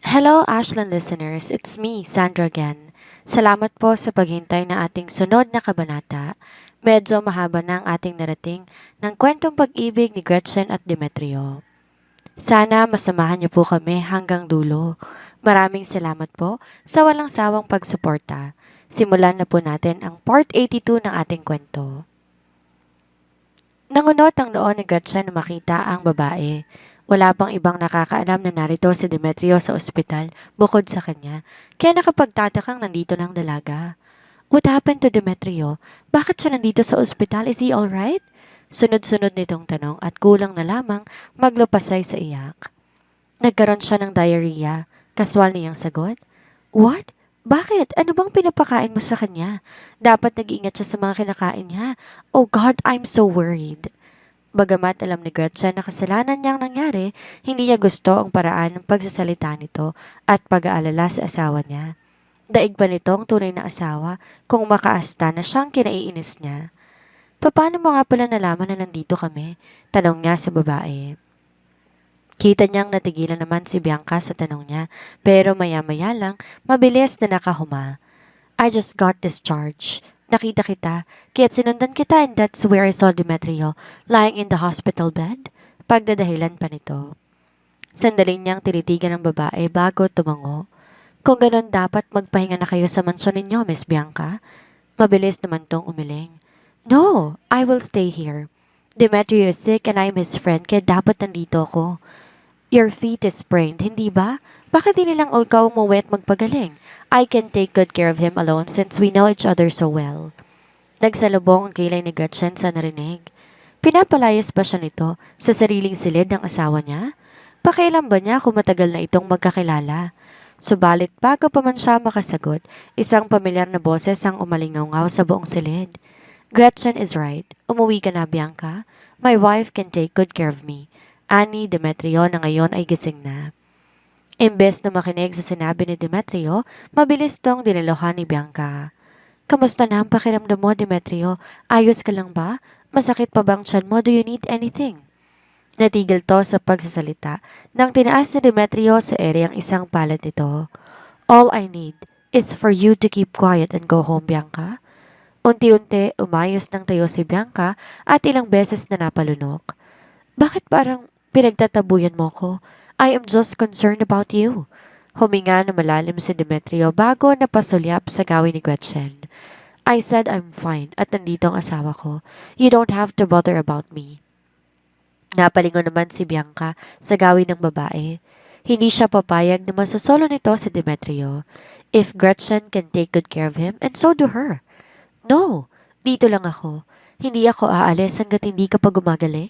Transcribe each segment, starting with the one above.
Hello, Ashland listeners. It's me, Sandra again. Salamat po sa paghintay na ating sunod na kabanata. Medyo mahaba na ang ating narating ng kwentong pag-ibig ni Gretchen at Demetrio. Sana masamahan niyo po kami hanggang dulo. Maraming salamat po sa walang sawang pagsuporta. Simulan na po natin ang part 82 ng ating kwento. Nangunot ang noo ni Gretchen na makita ang babae. Wala pang ibang nakakaalam na narito si Demetrio sa ospital bukod sa kanya, kaya nakapagtatakang nandito ng dalaga. What happened to Demetrio? Bakit siya nandito sa ospital? Is he alright? Sunod-sunod nitong tanong at kulang na lamang maglupasay sa iyak. Nagkaroon siya ng diarrhea. Kaswal niyang sagot. What? Bakit? Ano bang pinapakain mo sa kanya? Dapat nag-iingat siya sa mga kinakain niya. Oh God, I'm so worried. Bagamat alam ni Gretchen na kasalanan niyang nangyari, hindi niya gusto ang paraan ng pagsasalita nito at pag-aalala sa asawa niya. Daig pa nitong tunay na asawa kung makaasta na siyang kinaiinis niya. Paano mo nga pala nalaman na nandito kami? Tanong niya sa babae. Kita niyang natigilan naman si Bianca sa tanong niya, pero maya-maya lang, mabilis na nakahuma. I just got discharged. Nakita kita, kaya't sinundan kita and that's where I saw Demetrio lying in the hospital bed. Pagdadahilan pa nito. Sandaling niyang tinitigan ng babae bago tumango. Kung ganon dapat magpahinga na kayo sa mansyon ninyo, Miss Bianca. Mabilis naman tong umiling. No, I will stay here. Demetrio is sick and I'm his friend kaya dapat nandito ako. Your feet is sprained, hindi ba? Bakit di nilang ikaw umuwi at magpagaling? I can take good care of him alone since we know each other so well. Nagsalubong ang kilay ni Gretchen sa narinig. Pinapalayas ba siya nito sa sariling silid ng asawa niya? Pakialam ba niya kung matagal na itong magkakilala? Subalit bago pa man siya makasagot, isang pamilyar na boses ang umalingaw sa buong silid. Gretchen is right. Umuwi ka na, Bianca. My wife can take good care of me. Ani Demetrio na ngayon ay gising na. Imbes na makinig sa sinabi ni Demetrio, mabilis tong dinilohan ni Bianca. Kamusta na ang pakiramdam mo, Demetrio? Ayos ka lang ba? Masakit pa bang tiyan mo? Do you need anything? Natigil to sa pagsasalita nang tinaas ni Demetrio sa ere ang isang palad nito. All I need is for you to keep quiet and go home, Bianca. Unti-unti umayos ng tayo si Bianca at ilang beses na napalunok. Bakit parang pinagtatabuyan mo ko? I am just concerned about you. Huminga na malalim si Demetrio bago napasulyap sa gawin ni Gretchen. I said I'm fine at nandito ang asawa ko. You don't have to bother about me. Napalingon naman si Bianca sa gawin ng babae. Hindi siya papayag na masasolo nito si Demetrio. If Gretchen can take good care of him, and so do her. No, dito lang ako. Hindi ako aalis hanggat hindi ka pa gumagaling.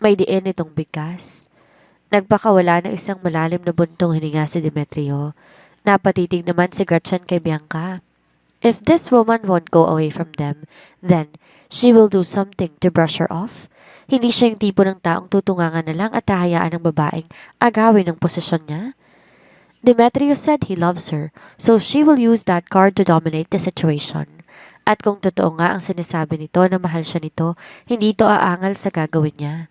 May diin itong bigkas. Nagpakawala ng isang malalim na buntong hininga si Demetrio. Napatitig naman si Gretchen kay Bianca. If this woman won't go away from them, then she will do something to brush her off. Hindi siya yung tipo ng taong tutungangan na lang at hahayaan ng babaeng agawin ng posisyon niya. Demetrio said he loves her, so she will use that card to dominate the situation. At kung totoo nga ang sinasabi nito na mahal siya nito, hindi ito aangal sa gagawin niya.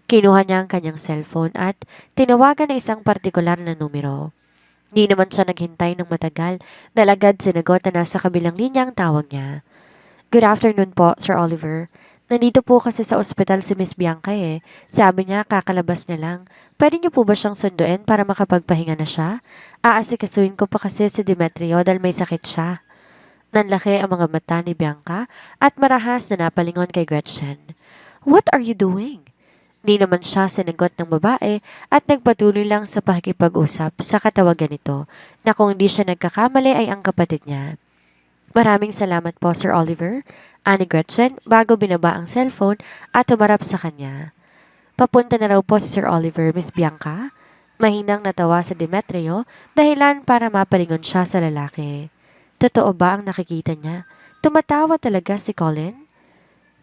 Kinuha niya ang kanyang cellphone at tinawagan ng isang partikular na numero. Di naman siya naghintay ng matagal dahil agad sinagot na nasa kabilang linya ang tawag niya. Good afternoon po, Sir Oliver. Nandito po kasi sa ospital si Miss Bianca eh. Sabi niya kakalabas niya lang. Pwede niyo po ba siyang sunduin para makapagpahinga na siya? Aasikasuin ko pa kasi si Demetrio dahil may sakit siya. Nanlaki ang mga mata ni Bianca at marahas na napalingon kay Gretchen. What are you doing? Di naman siya sinagot ng babae at nagpatuloy lang sa pakikipag-usap sa katawagan nito na kung hindi siya nagkakamali ay ang kapatid niya. Maraming salamat po, Sir Oliver, ani Gretchen bago binaba ang cellphone at tumarap sa kanya. Papunta na raw po si Sir Oliver, Miss Bianca. Mahinang natawa sa Demetrio dahilan para mapalingon siya sa lalaki. Totoo ba ang nakikita niya? Tumatawa talaga si Colin?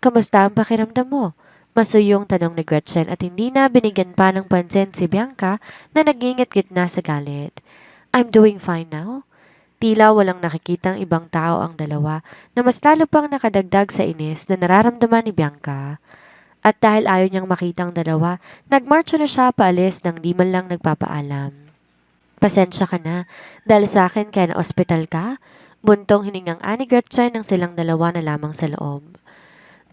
Kamusta ang pakiramdam mo? Masuyong tanong ni Gretchen at hindi na binigyan pa ng pansin si Bianca na nagingit-git na sa galit. I'm doing fine now. Tila walang nakikitang ibang tao ang dalawa na mas lalo pang nakadagdag sa inis na nararamdaman ni Bianca. At dahil ayaw niyang makitang dalawa, nagmarcho na siya paalis nang di man lang nagpapaalam. Pasensya ka na. Dahil sa akin kaya na ospital ka? Buntong hiningang ani Gretchen ng silang dalawa na lamang sa loob.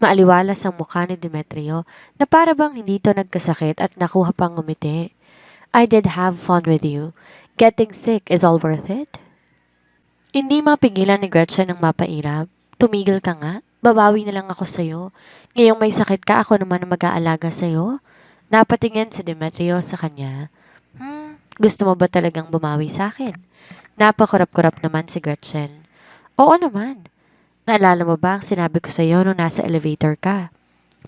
Maaliwalas ang mukha ni Demetrio na para bang hindi ito nagkasakit at nakuha pang ngumiti. I did have fun with you. Getting sick is all worth it? Hindi mapigilan ni Gretchen ng mapairap. Tumigil ka nga. Babawi na lang ako sa'yo. Ngayong may sakit ka, ako naman ang mag-aalaga sa'yo. Napatingin si Demetrio sa kanya. Gusto mo ba talagang bumawi sa akin? Napakurap-kurap naman si Gretchen. Oo naman. Naalala mo ba ang sinabi ko sa'yo nung nasa elevator ka?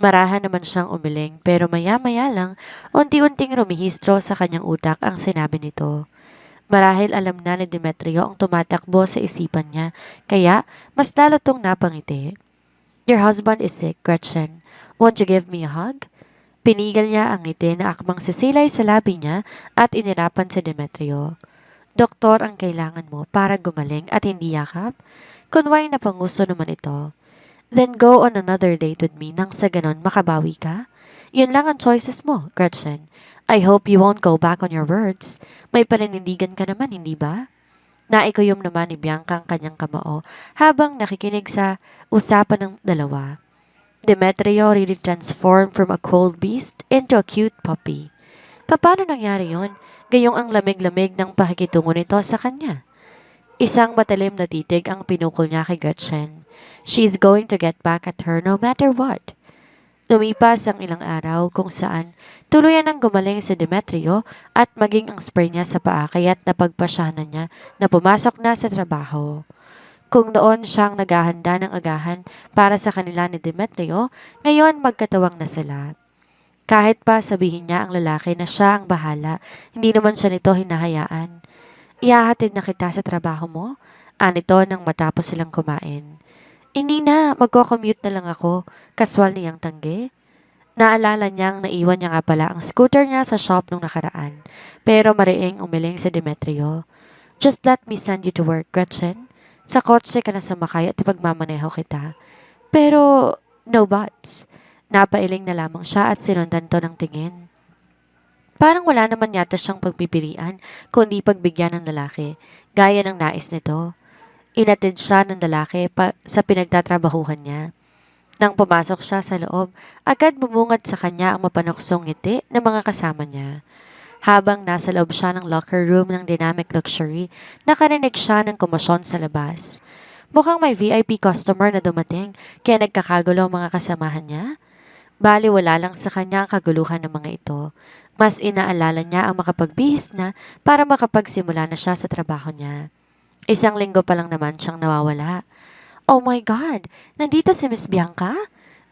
Marahan naman siyang umiling pero maya-maya lang unti-unting rumihistro sa kanyang utak ang sinabi nito. Marahil alam na ni Demetrio ang tumatakbo sa isipan niya kaya mas lalo tong napangiti. Your husband is sick, Gretchen. Won't you give me a hug? Pinigil niya ang ngiti na akmang sisilay sa labi niya at inirapan si Demetrio. Doktor ang kailangan mo para gumaling at hindi yakap? Kunway na panguso naman ito. Then go on another date with me nang sa ganon makabawi ka? Yun lang ang choices mo, Gretchen. I hope you won't go back on your words. May paninindigan ka naman, hindi ba? Naikuyom naman ni Bianca ang kanyang kamao habang nakikinig sa usapan ng dalawa. Demetrio really transformed from a cold beast into a cute puppy. Paano nangyari yon? Gayong ang lamig-lamig ng pakikitungo nito sa kanya. Isang matalim na titig ang pinukol niya kay Gretchen. She's going to get back at her no matter what. Lumipas ang ilang araw kung saan tuluyan ang gumaling si Demetrio at maging ang spray niya sa paa kaya't napagpasyahan niya na pumasok na sa trabaho. Kung noon siyang naghahanda ng agahan para sa kanila ni Demetrio, ngayon magkatawang na sila. Kahit pa sabihin niya ang lalaki na siya ang bahala, hindi naman siya nito hinahayaan. Ihahatid na kita sa trabaho mo? Anito nang matapos silang kumain. Hindi na, magko-commute na lang ako. Kaswal niyang tanggi. Naalala niyang naiwan niya nga pala ang scooter niya sa shop nung nakaraan. Pero mariing umiling si Demetrio. Just let me send you to work, Gretchen. Sa kotse ka na sumakay at ipagmamaneho kita. Pero, no buts. Napailing na lamang siya at sinundan to ng tingin. Parang wala naman yata siyang pagpipilian kundi pagbigyan ng lalaki, gaya ng nais nito. Inatid siya ng lalaki sa pinagtatrabahuhan niya. Nang pumasok siya sa loob, agad bumungad sa kanya ang mapanuksong ngiti ng mga kasama niya. Habang nasa loob siya ng locker room ng Dynamic Luxury, nakarinig siya ng komosyon sa labas. Mukhang may VIP customer na dumating kaya nagkakagulo ang mga kasamahan niya. Bali wala lang sa kanya ang kaguluhan ng mga ito. Mas inaalala niya ang makapagbihis na para makapagsimula na siya sa trabaho niya. Isang linggo pa lang naman siyang nawawala. Oh my God! Nandito si Miss Bianca?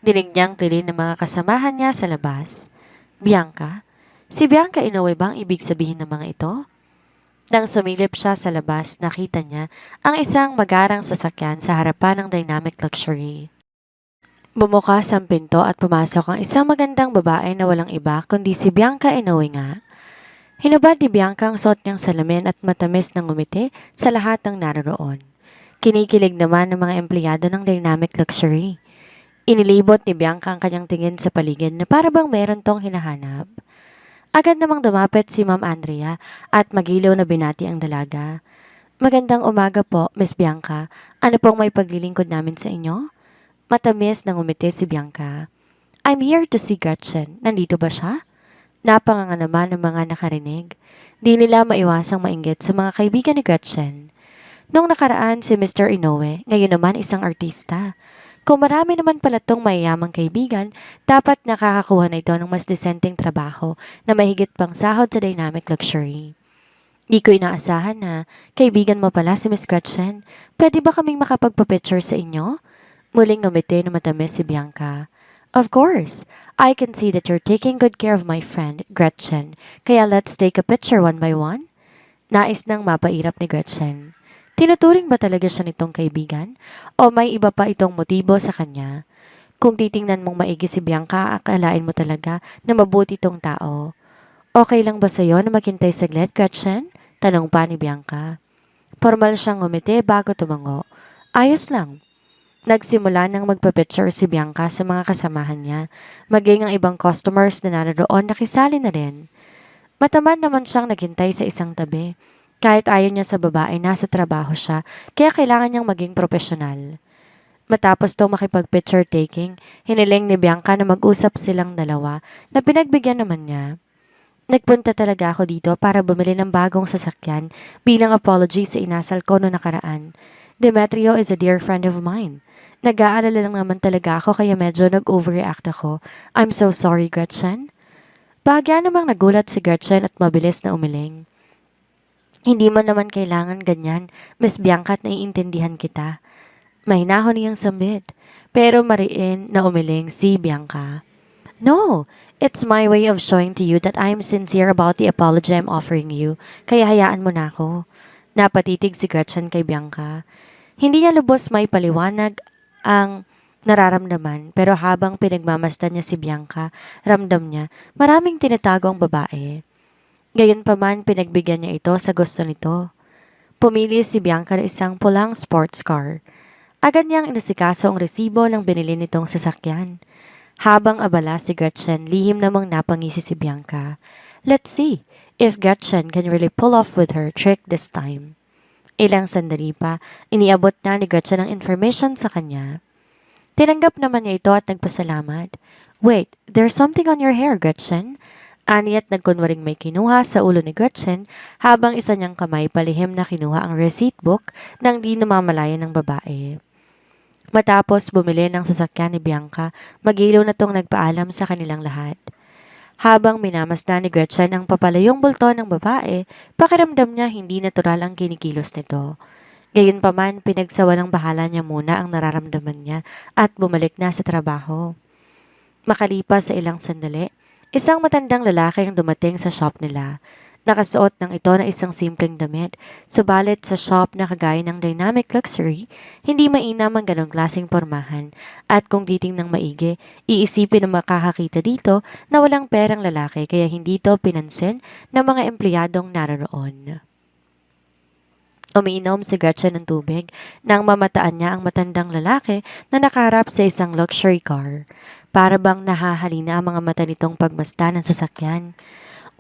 Dinig niyang tili ng mga kasamahan niya sa labas. Bianca? Si Bianca Inoue bang ibig sabihin ng mga ito? Nang sumilip siya sa labas, nakita niya ang isang magarang sasakyan sa harapan ng Dynamic Luxury. Bumukas ang pinto at pumasok ang isang magandang babae na walang iba kundi si Bianca Inoue nga. Hinubad ni Bianca ang suot niyang salamin at matamis ng ngumiti sa lahat ng naroon. Kinikilig naman ng mga empleyado ng Dynamic Luxury. Inilibot ni Bianca ang kanyang tingin sa paligid na para bang meron tong hinahanap. Agad namang dumapit si Ma'am Andrea at magilaw na binati ang dalaga. Magandang umaga po, Miss Bianca. Ano pong may paglilingkod namin sa inyo? Matamis na ngumiti si Bianca. I'm here to see Gretchen. Nandito ba siya? Napanganga naman ng mga nakarinig. Di nila maiwasang mainggit sa mga kaibigan ni Gretchen. Nung nakaraan si Mr. Inoue, ngayon naman isang artista. Kung marami naman pala tong mayayamang kaibigan, dapat nakakakuha na ito ng mas desenteng trabaho na mahigit pang sahod sa Dynamic Luxury. Di ko inaasahan na kaibigan mo pala si Miss Gretchen. Pwede ba kaming makapagpa-picture sa inyo? Muling ngumiti na matamis si Bianca. Of course. I can see that you're taking good care of my friend, Gretchen. Kaya let's take a picture one by one. Nais nang mapairap ni Gretchen. Tinuturing ba talaga siya nitong kaibigan? O may iba pa itong motibo sa kanya? Kung titingnan mong maigi si Bianca, akalain mo talaga na mabuti itong tao. Okay lang ba sa'yo na maghintay saglit, Gretchen? Tanong pa ni Bianca. Formal siyang ngumiti bago tumango. Ayos lang. Nagsimula nang magpa-picture si Bianca sa mga kasamahan niya, maging ang ibang customers na naroon nakisali na rin. Mataman naman siyang naghintay sa isang tabi. Kahit ayaw niya sa babae, nasa trabaho siya, kaya kailangan niyang maging profesional. Matapos daw makipag-picture taking, hiniling ni Bianca na mag-usap silang dalawa na pinagbigyan naman niya. Nagpunta talaga ako dito para bumili ng bagong sasakyan bilang apology sa inasal ko noong nakaraan. Demetrio is a dear friend of mine. Nag-aalala lang naman talaga ako kaya medyo nag-overreact ako. I'm so sorry, Gretchen. Bahagya namang nagulat si Gretchen at mabilis na umiling. Hindi mo naman kailangan ganyan, Miss Bianca, at naiintindihan kita. Mahinahon niyang sambit, pero mariin na umiling si Bianca. No, it's my way of showing to you that I'm sincere about the apology I'm offering you, kaya hayaan mo na ako. Napatitig si Gretchen kay Bianca. Hindi niya lubos may paliwanag ang nararamdaman, pero habang pinagmamasdan niya si Bianca, ramdam niya maraming tinatago ang babae. Gayunpaman pinagbigyan niya ito sa gusto nito. Pumili si Bianca ng isang pulang sports car. Agad niyang inasikaso ang resibo ng binili nitong sasakyan. Habang abala si Gretchen, lihim namang napangisi si Bianca. Let's see if Gretchen can really pull off with her trick this time. Ilang sandali pa, iniabot na ni Gretchen ang information sa kanya. Tinanggap naman niya ito at nagpasalamat. Wait, there's something on your hair, Gretchen. Ani at nagkunwaring may kinuha sa ulo ni Gretchen habang isa niyang kamay palihim na kinuha ang receipt book nang di namamalayan ng babae. Matapos bumili ng sasakyan ni Bianca, magilaw na tong nagpaalam sa kanilang lahat. Habang minamasdan ni Gretchen ang papalayong bulto ng babae, pakiramdam niya hindi natural ang kinikilos nito. Gayunpaman, pinagsawa ng bahala niya muna ang nararamdaman niya at bumalik na sa trabaho. Makalipas sa ilang sandali, isang matandang lalaki ang dumating sa shop nila. Nakasuot ng ito na isang simpleng damit, subalit sa shop na kagaya ng dynamic luxury, hindi mainam ang ganong klaseng pormahan at kung titingnang maigi, iisipin na makakakita dito na walang perang lalaki kaya hindi ito pinansin ng mga empleyadong naroroon. Umiinom si Gretchen ng tubig nang mamataan niya ang matandang lalaki na nakaharap sa isang luxury car. Para bang nahahalina ang mga mata nitong pagmasdan ng sasakyan.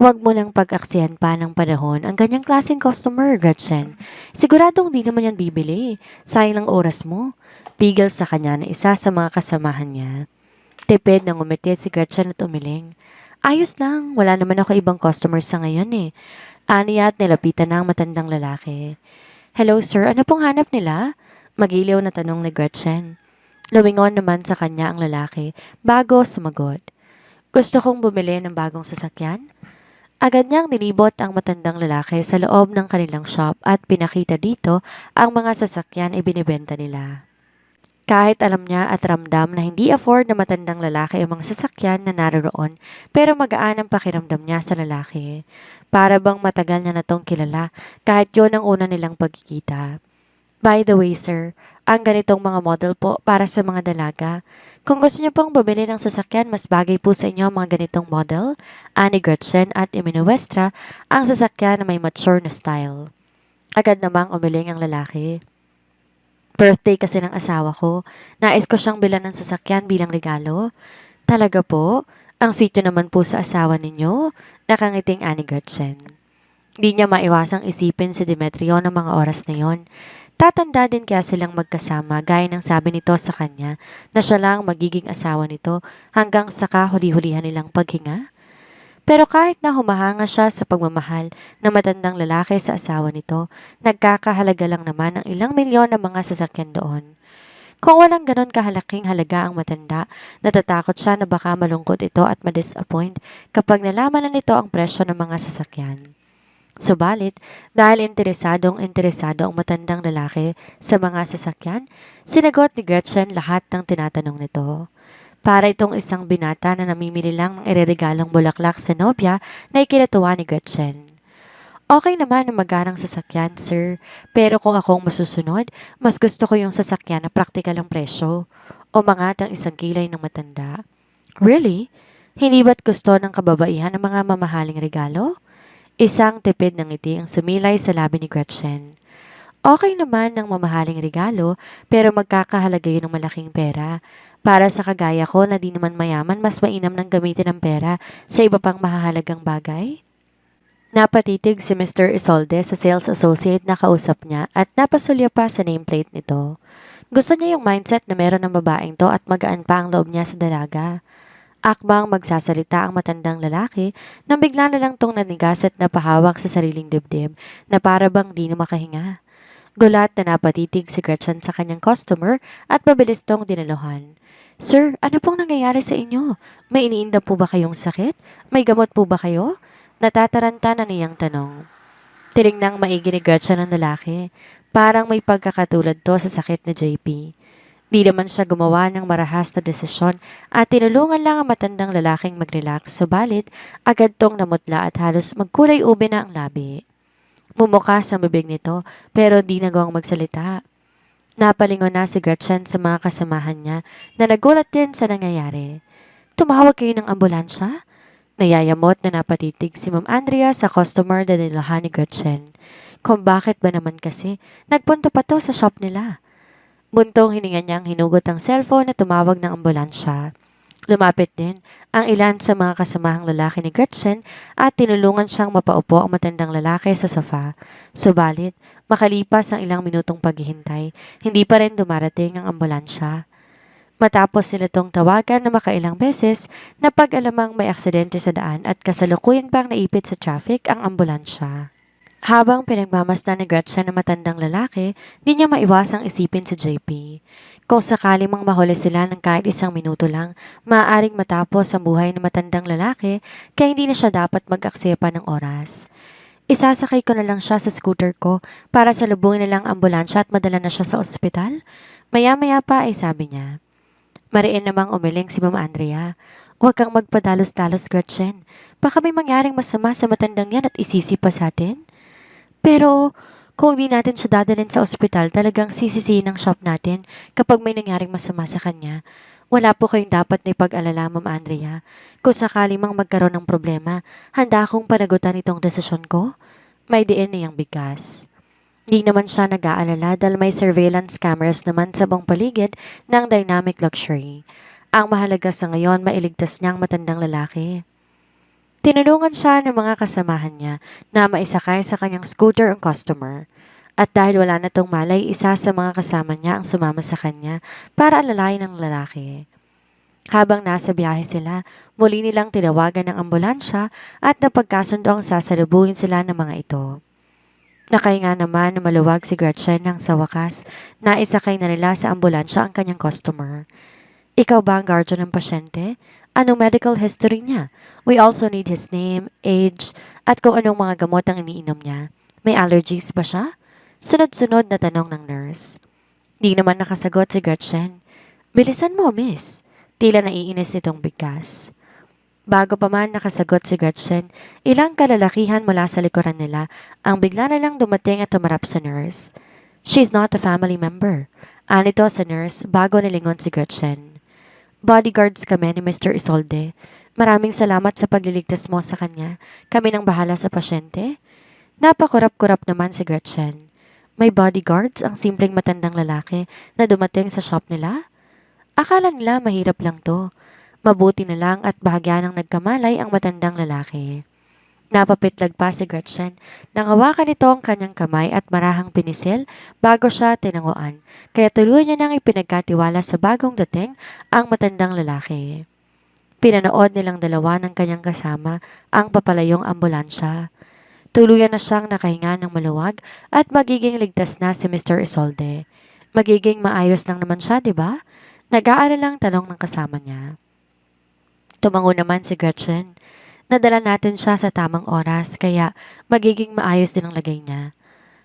Huwag mo nang pag-aksihan pa ng panahon ang ganyang klaseng customer, Gretchen. Siguradong di naman yan bibili. Sayang lang oras mo. Pigil sa kanya na isa sa mga kasamahan niya. Tipid nang umiti si Gretchen at umiling. Ayos lang, wala naman ako ibang customer sa ngayon eh. Aniya at nilapitan na ang matandang lalaki. Hello sir, ano pong hanap nila? Magiliw na tanong ni Gretchen. Lumingon naman sa kanya ang lalaki bago sumagot. Gusto kong bumili ng bagong sasakyan? Agad niyang nilibot ang matandang lalaki sa loob ng kanilang shop at pinakita dito ang mga sasakyan ay binibenta nila. Kahit alam niya at ramdam na hindi afford na matandang lalaki ang mga sasakyan na naroroon, pero magaan ang pakiramdam niya sa lalaki. Para bang matagal niya na tong kilala kahit yon ang una nilang pagkikita. By the way sir, ang ganitong mga model po para sa mga dalaga. Kung gusto niyo pong bumili ng sasakyan, mas bagay po sa inyo ang mga ganitong model. Ani Gretchen at iminuwestra ang sasakyan na may mature na style. Agad namang umiling ang lalaki. Birthday kasi ng asawa ko. Nais ko siyang bilan ng sasakyan bilang regalo. Talaga po? Ang sityo naman po sa asawa ninyo? Nakangiting ani Gretchen. Di niya maiwasang isipin si Demetrio ng mga oras na yon. Tatanda din kaya silang magkasama gaya ng sabi nito sa kanya na siya lang magiging asawa nito hanggang sa kahuli-hulihan nilang paghinga. Pero kahit na humahanga siya sa pagmamahal ng matandang lalaki sa asawa nito, nagkakahalaga lang naman ang ilang milyon ng mga sasakyan doon. Kung walang ganon kahalaking halaga ang matanda, natatakot siya na baka malungkot ito at madisappoint kapag nalaman na nito ang presyo ng mga sasakyan. Subalit, dahil interesado ang matandang lalaki sa mga sasakyan, sinagot ni Gretchen lahat ng tinatanong nito. Para itong isang binata na namimili lang ng ireregalong bulaklak sa nobya na ikinatuwa ni Gretchen. Okay naman ang magarang sasakyan, sir, pero kung akong masusunod, mas gusto ko yung sasakyan na praktikal ang presyo. Umangat ang isang kilay ng matanda. Really? Hindi ba't gusto ng kababaihan ang mga mamahaling regalo? Isang tipid ng ngiti ang sumilay sa labi ni Gretchen. Okay naman ng mamahaling regalo pero magkakahalaga yun ng malaking pera. Para sa kagaya ko na di naman mayaman, mas mainam ng gamitin ang pera sa iba pang mahahalagang bagay. Napatitig si Mr. Isolde sa sales associate na kausap niya at napasulya pa sa nameplate nito. Gusto niya yung mindset na meron ng babaeng to at magaan pa ang loob niya sa dalaga. Akbang magsasalita ang matandang lalaki nang bigla na lang tong nanigas at napahawak sa sariling dibdib na para bang di na makahinga. Gulat na napatitig si Gretchen sa kanyang customer at mabilis tong dinaluhan. Sir, ano pong nangyayari sa inyo? May iniinda po ba kayong sakit? May gamot po ba kayo? Natataranta na niyang tanong. Tiningnang maigi ni Gretchen ng lalaki. Parang may pagkakatulad to sa sakit ni JP. Di naman siya gumawa ng marahas na desisyon at tinulungan lang ang matandang lalaking mag-relax, subalit agad tong namutla at halos magkulay ube na ang labi. Bumukas ang bibig nito pero di nagawang magsalita. Napalingon na si Gretchen sa mga kasamahan niya na nagulat din sa nangyayari. Tumawag kayo ng ambulansya? Nayayamot na napatitig si Ma'am Andrea sa customer na nilahan ni Gretchen. Kung bakit ba naman kasi nagpunta pa to sa shop nila. Buntong hininga niyang hinugot ang cellphone na tumawag ng ambulansya. Lumapit din ang ilan sa mga kasamahang lalaki ni Gretchen at tinulungan siyang mapaupo ang matandang lalaki sa sofa. Subalit, makalipas ang ilang minutong paghihintay, hindi pa rin dumarating ang ambulansya. Matapos sila tong tawagan na makailang beses, napag-alamang may aksidente sa daan at kasalukuyan pang naipit sa traffic ang ambulansya. Habang pinagmamasdan ni Gretchen na matandang lalaki, di niya maiwasang isipin si JP. Kung sakali mang mahuli sila ng kahit isang minuto lang, maaaring matapos ang buhay ng matandang lalaki kaya hindi na siya dapat mag-aksaya pa ng oras. Isasakay ko na lang siya sa scooter ko para salubungin na lang ang ambulansya at madala na siya sa ospital. Maya-maya pa ay sabi niya. Mariin namang umiling si Ma'am Andrea. Huwag kang magpadalos-dalos, Gretchen. Baka may mangyaring masama sa matandang yan at isisi pa sa atin. Pero kung di natin siya dadalhin sa ospital, talagang sisisihin ng shop natin kapag may nangyaring masama sa kanya. Wala po kayong dapat na ipag-alala, Ma'am Andrea. Kung sakali mang magkaroon ng problema, handa akong panagutan itong desisyon ko. May diin niyang bigkas. Di naman siya nag-aalala dahil may surveillance cameras naman sa buong paligid ng Dynamic Luxury. Ang mahalaga sa ngayon, mailigtas niyang matandang lalaki. Tinulungan siya ng mga kasamahan niya na maisakay sa kanyang scooter ang customer. At dahil wala na tong malay, isa sa mga kasama niya ang sumama sa kanya para alalayan ng lalaki. Habang nasa biyahe sila, muli nilang tinawagan ng ambulansya at napagkasundo ang sasalubungin sila ng mga ito. Nakahinga naman na maluwag si Gretchen nang sa wakas na isakay na nila sa ambulansya ang kanyang customer. Ikaw ba ang guardian ng pasyente? Anong medical history niya? We also need his name, age, at kung anong mga gamot ang iniinom niya. May allergies ba siya? Sunod-sunod na tanong ng nurse. Di naman nakasagot si Gretchen. Bilisan mo, miss. Tila naiinis itong bigkas. Bago pa man nakasagot si Gretchen, ilang kalalakihan mula sa likuran nila ang bigla na lang dumating at tumarap sa nurse. She's not a family member. Anito sa nurse bago nilingon si Gretchen. Bodyguards kami ni Mr. Isolde. Maraming salamat sa pagliligtas mo sa kanya. Kami nang bahala sa pasyente. Napakurap-kurap naman si Gretchen. May bodyguards ang simpleng matandang lalaki na dumating sa shop nila? Akala nila mahirap lang to. Mabuti na lang at bahagya ng nagkamalay ang matandang lalaki. Napapitlag pa si Gretchen nang hawakan nito ang kanyang kamay at marahang pinisil bago siya tinanguan, kaya tuluyan niya nang ipinagkatiwala sa bagong dating ang matandang lalaki. Pinanood nilang dalawa ng kanyang kasama ang papalayong ambulansya. Tuluyan na siyang nakahinga ng maluwag at magiging ligtas na si Mr. Isolde. Magiging maayos lang naman siya, di ba? Nag-aalalang tanong ng kasama niya. Tumango naman si Gretchen. Nadala natin siya sa tamang oras kaya magiging maayos din ang lagay niya.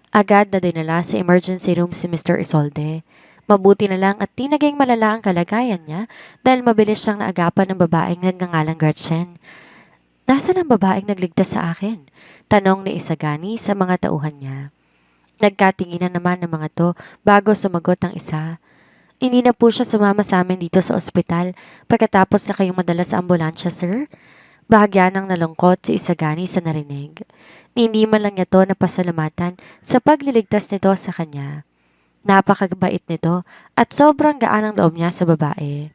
Agad na dinala sa emergency room si Mr. Isolde. Mabuti na lang at di naging malala ang kalagayan niya dahil mabilis siyang naagapan ng babaeng nagngangalang Gretchen. Nasaan ang babaeng nagligtas sa akin? Tanong ni Isagani sa mga tauhan niya. Nagkatinginan naman ng mga to bago sumagot ang isa. Hindi na po siya sumama sa amin dito sa ospital pagkatapos na kayong madala sa ambulansya, sir. Bahagya ng nalungkot si Isagani sa narinig. Hindi man lang niya to napasalamatan sa pagliligtas nito sa kanya. Napakabait nito at sobrang gaan ang loob niya sa babae.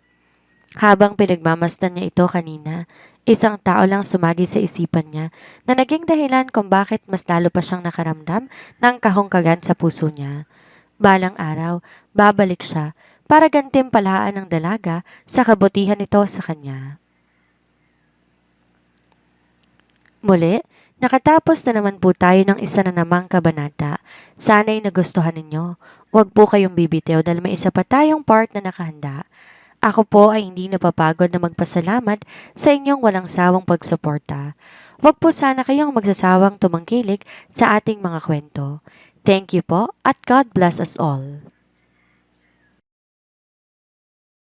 Habang pinagmamasdan niya ito kanina, Isang tao lang sumagi sa isipan niya na naging dahilan kung bakit mas lalo pa siyang nakaramdam ng kahungkagan sa puso niya. Balang araw, babalik siya para gantimpalaan ng dalaga sa kabutihan nito sa kanya. Muli, nakatapos na naman po tayo ng isa na namang kabanata. Sana'y nagustuhan ninyo. Huwag po kayong bibitiw dahil may isa pa tayong part na nakahanda. Ako po ay hindi napapagod na magpasalamat sa inyong walang sawang pagsuporta. Huwag po sana kayong magsasawang tumangkilik sa ating mga kwento. Thank you po at God bless us all.